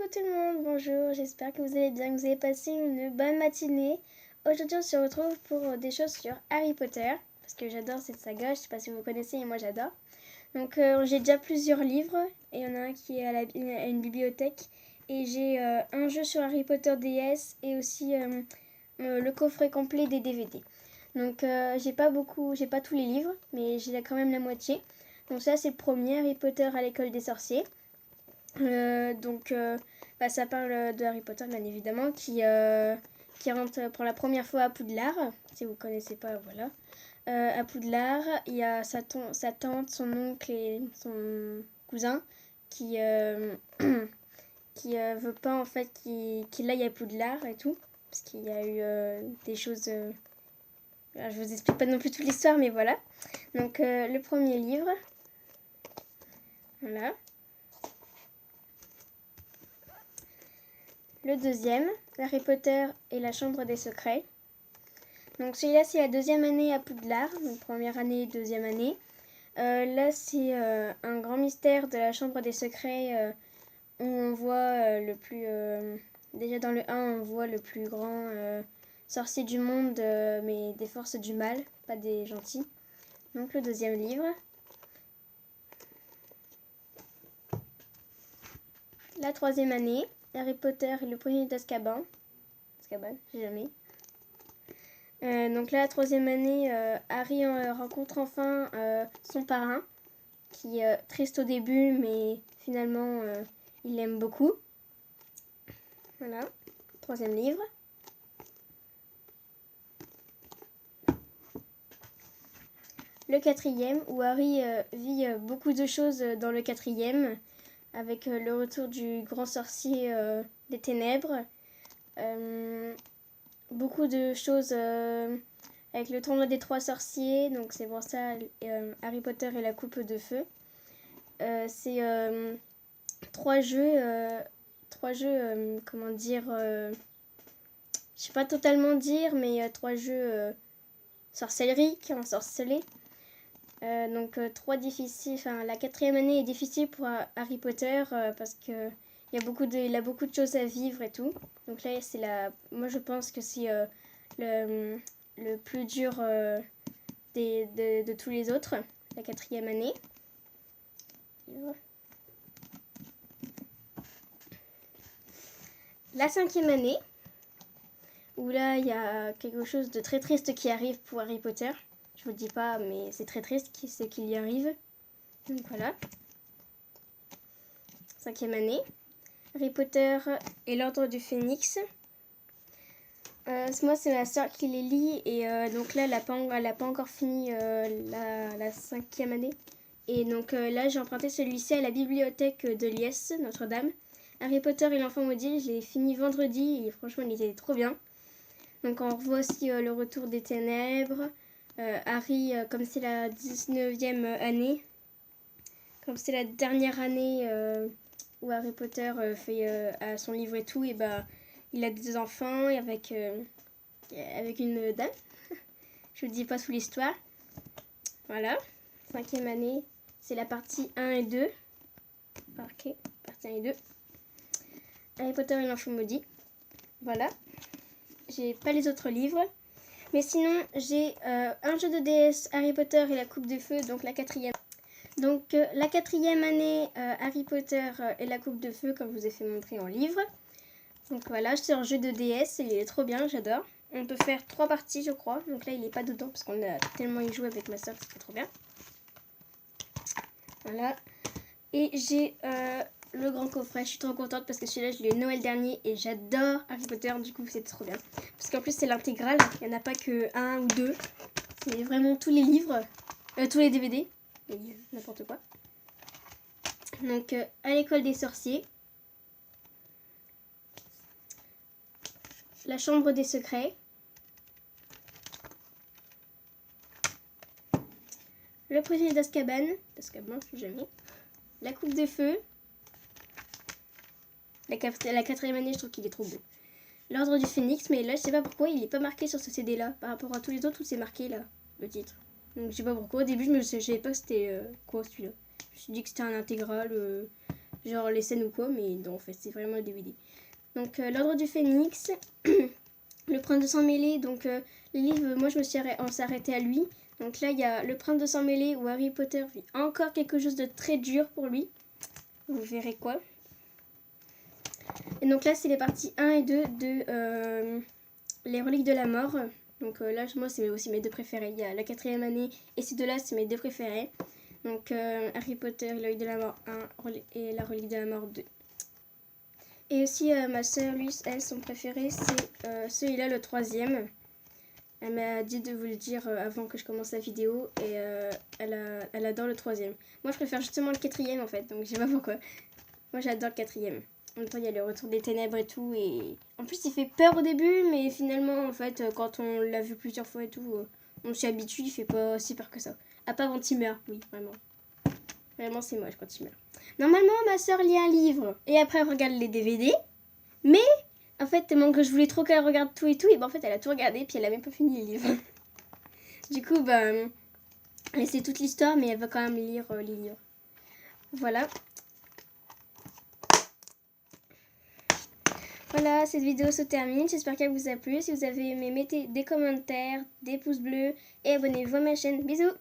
Coucou tout le monde, bonjour, j'espère que vous allez bien, que vous avez passé une bonne matinée. Aujourd'hui on se retrouve pour des choses sur Harry Potter, parce que j'adore cette saga, je sais pas si vous connaissez mais moi j'adore. Donc j'ai déjà plusieurs livres, et il y en a un qui est à une bibliothèque, et j'ai un jeu sur Harry Potter DS, et aussi le coffret complet des DVD. Donc j'ai pas tous les livres, mais j'ai quand même la moitié. Donc ça c'est le premier, Harry Potter à l'école des sorciers. Ça parle de Harry Potter, bien évidemment, qui rentre pour la première fois à Poudlard. Si vous ne connaissez pas, voilà. À Poudlard, il y a sa tante, son oncle et son cousin qui qui veut pas en fait qu'il aille à Poudlard et tout, parce qu'il y a eu des choses. Je vous explique pas non plus toute l'histoire, mais voilà. Donc le premier livre, voilà. Le deuxième, Harry Potter et la chambre des secrets. Donc celui-là c'est la deuxième année à Poudlard, donc première année et deuxième année. Là c'est un grand mystère de la chambre des secrets où on voit déjà dans le 1 on voit le plus grand sorcier du monde, mais des forces du mal, pas des gentils. Donc le deuxième livre. La troisième année, Harry Potter et le prisonnier d'Azkaban. Azkaban, j'ai jamais. Donc là, la troisième année, Harry rencontre enfin son parrain, qui est triste au début, mais finalement, il l'aime beaucoup. Voilà, troisième livre. Le quatrième, où Harry vit beaucoup de choses dans le quatrième, avec le retour du grand sorcier des ténèbres. Beaucoup de choses avec le tournoi des trois sorciers, donc c'est pour ça Harry Potter et la coupe de feu. C'est trois jeux, comment dire, je sais pas totalement dire, mais trois jeux sorcellerie qui ont ensorcelé. Trois difficiles, enfin la quatrième année est difficile pour Harry Potter parce que il a beaucoup de choses à vivre et tout. Donc là moi je pense que c'est le plus dur de tous les autres, la quatrième année. La cinquième année, où là il y a quelque chose de très triste qui arrive pour Harry Potter. Je vous le dis pas, mais c'est très triste ce qui lui arrive. Donc voilà. Cinquième année. Harry Potter et l'Ordre du Phénix. Moi, c'est ma soeur qui les lit. Et donc là, elle n'a pas encore fini la cinquième année. Et donc là, j'ai emprunté celui-ci à la bibliothèque de Liesse, Notre-Dame. Harry Potter et l'Enfant Maudit, je l'ai fini vendredi. Et franchement, il était trop bien. Donc on revoit aussi le retour des ténèbres. Harry, comme c'est la 19e année, comme c'est la dernière année où Harry Potter fait son livre et tout, et bah il a des enfants avec une dame. Je vous dis pas toute l'histoire. Voilà, cinquième année, c'est la partie 1 et 2. Ok, partie 1 et 2. Harry Potter et l'Enfant Maudit. Voilà. J'ai pas les autres livres. Mais sinon, j'ai un jeu de DS, Harry Potter et la Coupe de Feu, donc la quatrième. Donc la quatrième année, Harry Potter et la Coupe de Feu, comme je vous ai fait montrer en livre. Donc voilà, c'est un jeu de DS, il est trop bien, j'adore. On peut faire 3 parties, je crois. Donc là, il n'est pas dedans parce qu'on a tellement y joué avec ma soeur que c'était trop bien. Voilà. Et j'ai le grand coffret, je suis trop contente parce que celui-là, je l'ai eu Noël dernier et j'adore Harry Potter, du coup, c'était trop bien. Parce qu'en plus, c'est l'intégrale, il n'y en a pas que 1 ou 2. C'est vraiment tous les livres, tous les DVD, n'importe quoi. Donc, à l'école des sorciers. La chambre des secrets. Le prisonnier d'Azkaban. D'Azkaban, je sais jamais. La coupe de feu. La quatrième année, je trouve qu'il est trop beau. L'ordre du Phénix, mais là, je sais pas pourquoi, il n'est pas marqué sur ce CD-là. Par rapport à tous les autres où c'est marqué, là, le titre. Donc, je sais pas pourquoi. Au début, je savais pas que c'était quoi, celui-là. Je me suis dit que c'était un intégral. genre les scènes ou quoi, mais non, en fait, c'est vraiment le DVD. Donc, l'Ordre du Phénix, Le Prince de Sang Mêlé, donc les livres, moi on s'est arrêté à lui. Donc là, il y a Le Prince de Sang Mêlé où Harry Potter vit encore quelque chose de très dur pour lui. Vous verrez quoi. Et donc là, c'est les parties 1 et 2 de Les Reliques de la Mort. Donc là, moi, c'est aussi mes deux préférés. Il y a la 4e année et ces deux-là, c'est mes deux préférés. Donc Harry Potter, Les Reliques de la Mort 1 et La Relique de la Mort 2. Et aussi, ma soeur, lui, elle, son préféré, c'est celui-là, le 3e. Elle m'a dit de vous le dire avant que je commence la vidéo et elle adore le 3e. Moi, je préfère justement le 4e en fait, donc je sais pas pourquoi. Moi, j'adore le 4e. En même temps, il y a le retour des ténèbres et tout. Et en plus, il fait peur au début, mais finalement, en fait, quand on l'a vu plusieurs fois et tout, on s'y habitue, il fait pas si peur que ça. À part quand il meurt, oui, vraiment. Vraiment, c'est moche quand il meurt. Normalement, ma soeur lit un livre et après, elle regarde les DVD. Mais, en fait, tellement que je voulais trop qu'elle regarde tout et tout, et ben en fait, elle a tout regardé, puis elle a même pas fini le livre. Du coup, ben, elle sait toute l'histoire, mais elle va quand même lire les livres. Voilà. Voilà, cette vidéo se termine. J'espère qu'elle vous a plu. Si vous avez aimé, mettez des commentaires, des pouces bleus et abonnez-vous à ma chaîne. Bisous!